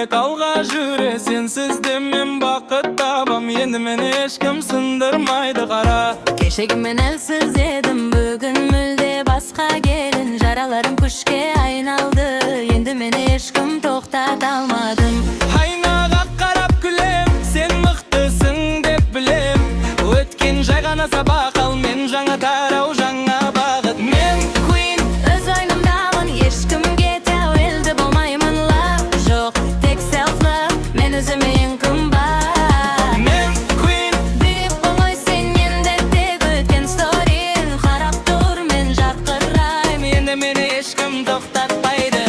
элек алга жүрө. Сенсиз мен бакыт табам, енді мени эч ким сындырмайды кара. Кешегі мен элсиз едім, бүгін мүлде басқа келін. Жараларым күшке айналды, енді мени эч ким токтата алмадым. Айнага карап күлем, сен мыктысың деп билем. Өткен жай гана сабак ал, мен жаңа тарау, жаңа багыт. Мен Queen, өз ойнымдамын, ешкімге тәуелді болмаймын. Love жоқ, тек self love, мен өзіме ең қымбат. Мен Queen, Бүйіп болмай сенен де тек өткен сторин. Қарап тұр, мен жарқырайм, енді мені ешкім тоқтатпайды.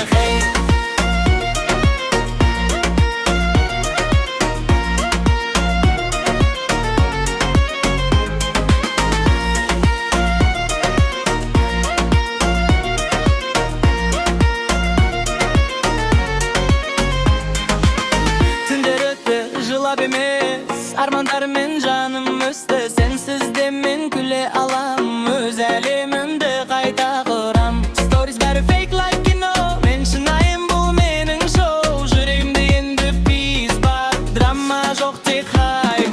Түндер өтті, жылап емес, армандарымен жаным өсті. Сенсіз де мен күле алам, өз әлемімді қайта құрам. Stories бәрі fake like кино, мен шынайым, бұл менің шоу. Жүрегімде енді peace бар, драма жоқ, тек хайп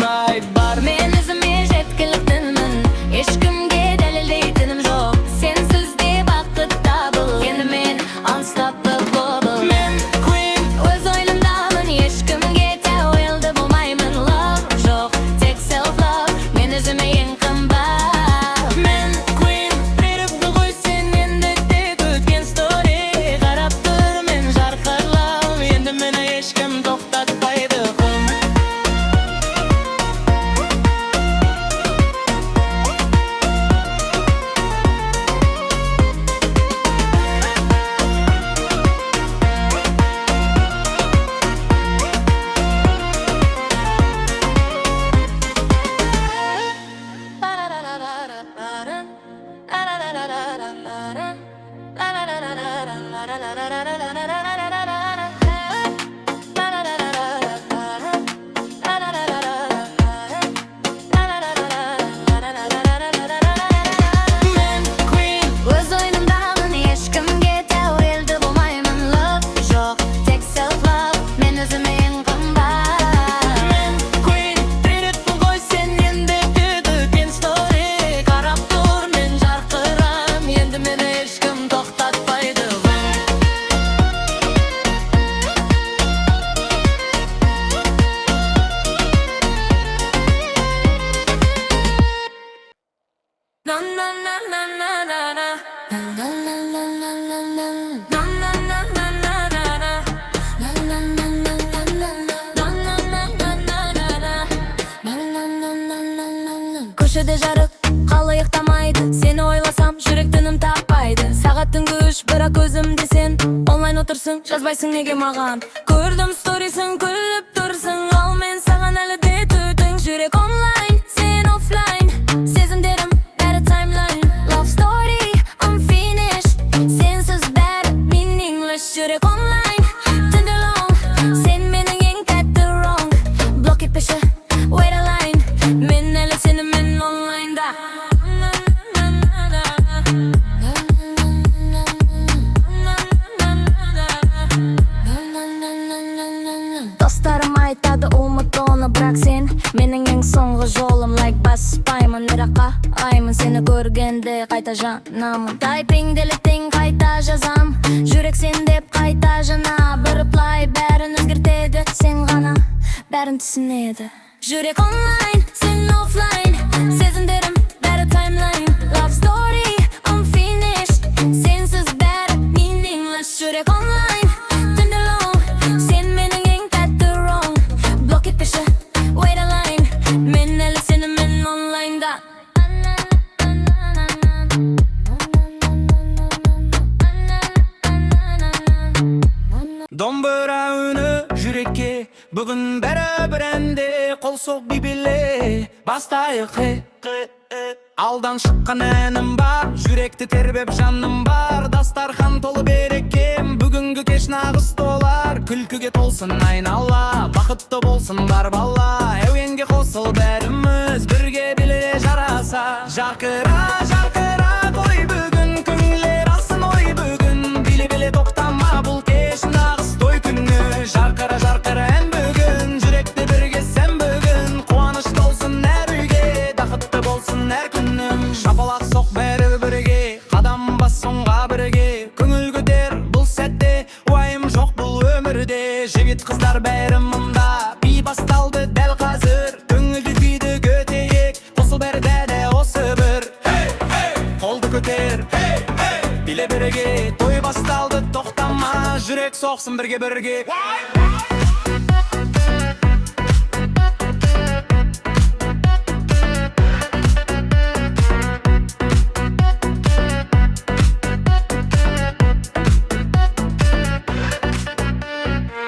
бар. Мен өзіме жеткіліктімін, ешкімге дәлелдейтінім жоқ. Сенсіз де бақыт табыл, енді мен unstoppable. Мен Queen, Өз ойнымдамын, ешкімге тәуелді болмаймын. Love жоқ, тек self love, мен өзіме ең қымбат. мен Queen, беріпті ғой сен енді тек өткен story. Қарап тұр, мен жарқырлау, енді мені ешкім тоқтатпайды. Мен Queen, Өз ойнымдамын, ешкімге тәуелді болмаймын. Love жоқ, тек self love, мен өзіме ең қымбат. мен Queen, беріпті ғой сен енді тек өткен story. Қарап тұр, мен жарқырам, енді мені ешкім тоқтатпайды. Na na na na na na na. Na na na na na na na. Na na na na na na na. Na na na na na na na. Na na na na na na na. Na na na na na na на. Көшеде жарық, қалай ұйықтамайды. Сені ойласам, жүрек тыным таппайды. Сағат түнгі 3, бірақ өзімде сен. Онлайн отырсың, жазбайсың неге маған. Көрдім сторисің, күліп тұрсың. Ал мен саған әлі де түтін. Жүрек онлайн, сен оффлайн. Сезімдерім бәрі таймлайн. Love story, I'm finished. Сенсіз бәрі meaningless. Жүрек онлайн, түнде long. Сен менің ең тәтті wrong. Блок етпеші, wait a line. Мен әлі сенімен онлайнда. Достарым айтады ұмыт оны, бірақ сен менің ең соңғы жолым. Like баспаймын, ираққа аймын. Сені көргенде қайта жанамын. Тайпинг делеттің қайта жазам. Жүрек сен деп қайта жана. Бір плай бәрін өзгертеді, сен ғана бәрін түсінеді. Жүрек онлайн, сен оффлайн. Сезімдерім бәрі таймлайн. Love story, I'm finished. Сенсіз бәрі meaningless. Жүрек онлайн, түнде long. Сен менің ең тәтті wrong. Блок етпеші, wait a line. Мен әлі сенімен онлайнда. Домбыра үні жүрекке, бүгін бәрі бір әнде. Қол соқ бибеле, бастайық. Алдан шыққан әнім бар, жүректі тербеп жаным бар. Дастархан толы берекем, бүгінгі кеш нағыз толар. Күлкіге толсын айнала, бақытты болсын бар бала. Әуенге қосыл бәріміз, бірге біле жараса. Жарқыра, жарқыра той бүгін, күңілер алсын ой бүгін. Біле тоқтама, бұл кеш нағыз той күні. Жарқыра, жарқыра бәрі мында. Би басталды дәл қазір, көңілді күйді көтейік. Қосыл бәрі дәді осы бір. Қолды көтер, биле бірге. Той басталды, тоқтама, жүрек соқсын бірге.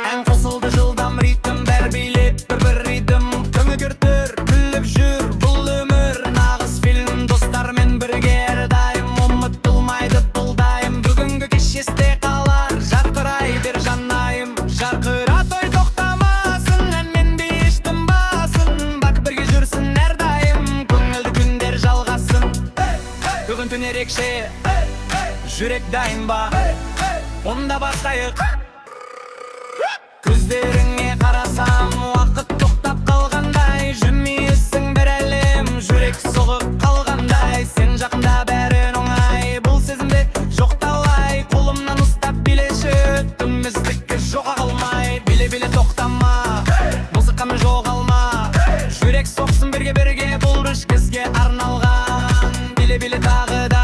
Ән қосылды жылдам ритм, бәр билеп бір ритм. Көңі кіртір, күліп жүр, бұл өмір нағыз фильм. Достармен бірге әрдайым, ұмытылмайды бұл дайым. Бүгінгі кеш есте қалар, жарқырай бер жанайым. Жарқыра той тоқтамасын, әнмен беш тынбасын. Бак бірге жүрсін әрдайым, көңілді күндер жалғасын. Бүгін түн ерекше, жүрек дайын ба? Онда бастайық. Көздеріңе қарасам, уақыт тоқтап қалғандай. Жүрмейсің бір әлем, жүрек соғып қалғандай. Сен жақында бәрін оңай, бұл сезімде жоқ талай. Қолымнан ұстап билеші, үмітсіздікке жоға қалмай. Биле тоқтама, музыкамен жоғалма. Жүрек соқсын бірге, бұл үш кезге арналған. Биле тағы да,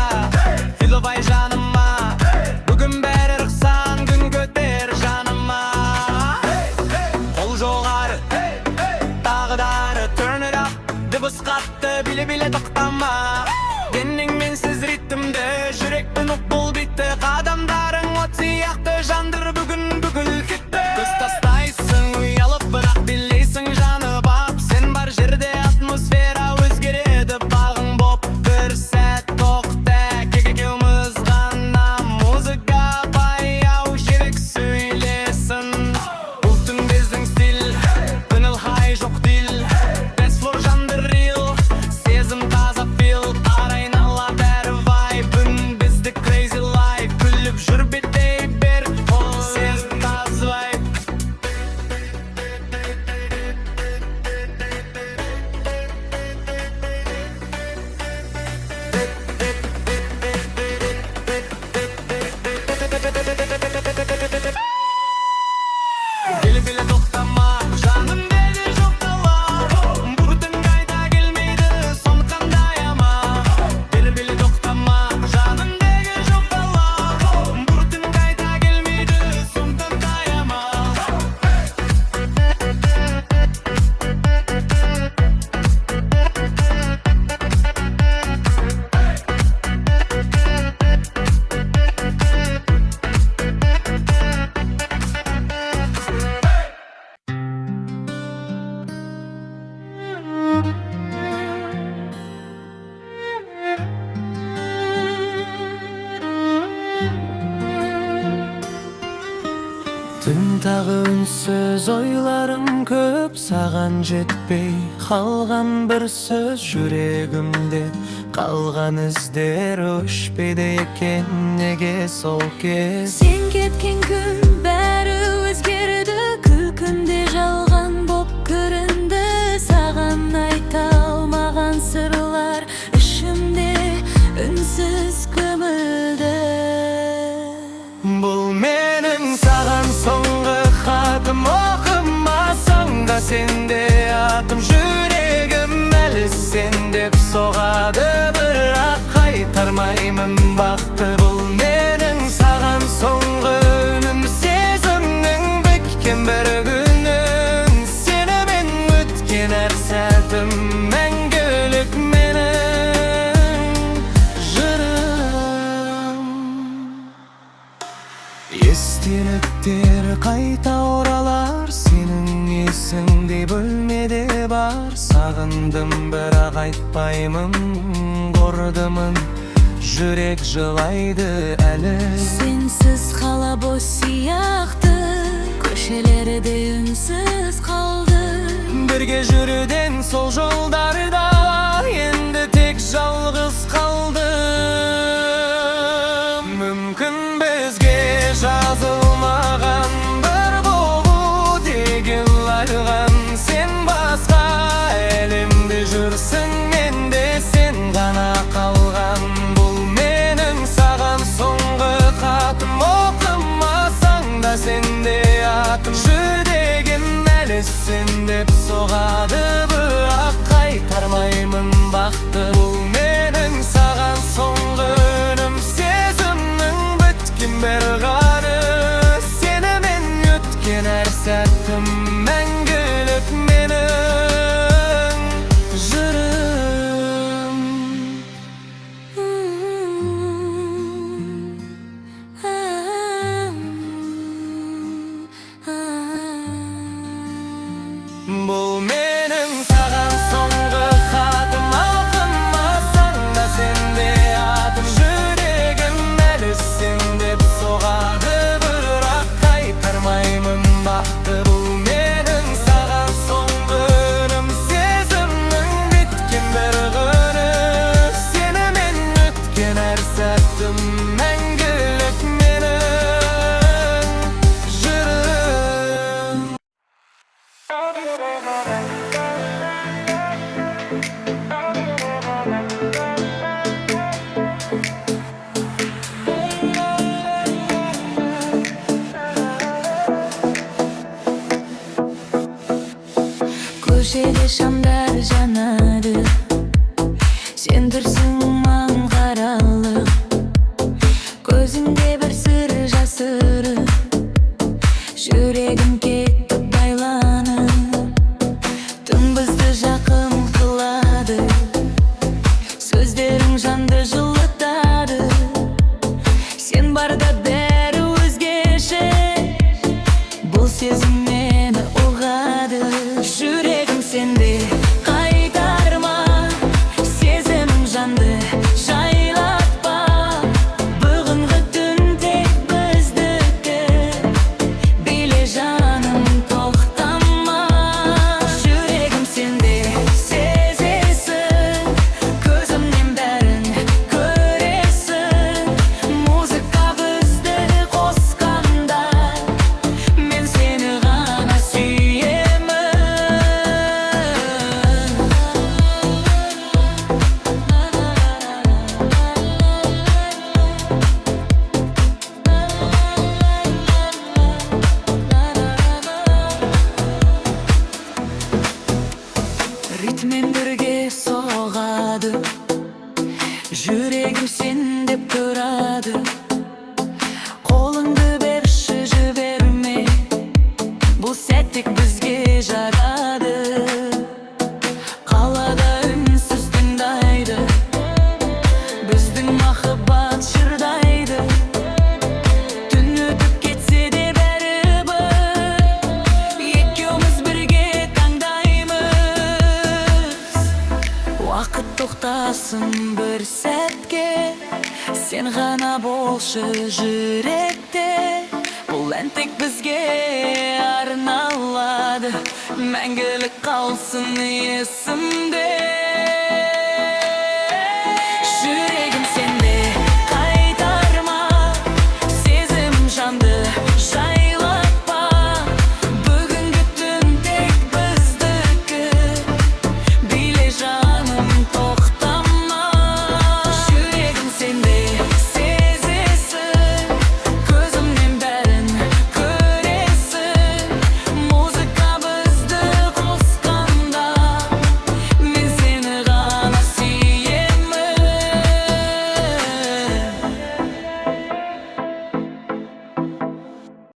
филовай жаныма. Бүгін бәрі рықсан, күн көтер жаныма. Қол жоғары, тағыдары, turn it up. Дыбыс қатты, биле тоқтама. Денің менсіз ритмді, жүректің ұп бұл битті. Қадамдарың от сияқты, жандыр бүгін бүкіл хитті. Көз тастайсың, ұялып бірақ билейсің жаны бап. Сен бар жерде атмосфера өзгереді бағың боп. Бір сәт тоқта, кекеміз ғана. Музыка баяу, жүрек сөйлесін. Бұл түн біздің стиль, көңіл хай жоқ дил. Dance floor жанды real, сезім таза feel. Айнала бәрі vibe, үн бізді crazy life. Күліп жүр беттей бер, сезім таза vibe. Биле тоқтама, жаным деді жоқ талар. Бұл түн қайта келмейді, сон қандай ама. Биле тоқтама, жаным деді жоқ талар. Бұл түн қайта келмейді, сон қандай ама. Түн тағы үнсіз, ойларым көп, саған жетпей қалған бір сөз. Жүрегімде қалған іздер өшпейді екен, неге сол кез? Сен кеткен күн бәрі өзгерді, күлкімде жалған боп көрінді. Саған айта алмаған сырлар ішімде үнсіз көмілді. Бұл менің саған соңғы хатым, оқымасаң да сенде атым. Жүрегім әлі сен деп соғады, бірақ қайтармаймын бақты. Бұл менің саған соңғы үнім, сезімнің біткен бір күнің. Сенімен өткен әр сәтім мәңгілік менің жырым. Естеліктер қайта оралар, сенің есіңде бөлмеде бар. Сағындым бірақ айтпаймын, құрдымын, жүрек жылайды әлі. Сенсіз қала бос сияқты, көшелерде үнсіз қалды. Бірге жүруден сол жолдарда енді тек жалғыз қалды. Мүмкін бізге жазылмаған бір болу деген лайған. Сен басқа әлемде жүрсің, менде сен ғана қалған. Бұл менің саған соңғы хатым, оқымасаң да сенде атым. Жүрегім Köşede şamlar janadı. Sen dursun man karalık. Gözümde bir sır jasırı. Yüregim ketip baylanıp. Tüm bizdi jakın kıladı. Sözlerin jandı жылытады. Sen barda beri özgeçe. Бұл сезім мені ұғады. Жүрегім сенде қайтарма, сезімім жанды жайлатпа. Бүгінгі түн тек біздікі, биле жаным тоқтама. Жүрегім сенде сезесің, көзімнен бәрін көресің. Музыка бізді қосқанда, мен сені ғана сүйемін. Ритммен бірге соғады. Жүрегім сен деп тұрады. Қолыңды берші, жіберме. Бұл сәт тек бізге жарады. Қалада үнсіз тыңдайды, біздің махаббат жырдайды. Түн өтіп кетсе де бәрібір, екеуміз бірге таңдаймыз. Уақыт тоқтасын бір сәтке, сен ғана болшы жүректе. Бұл ән тек бізге арналады, мәңгілік қалсын есімде.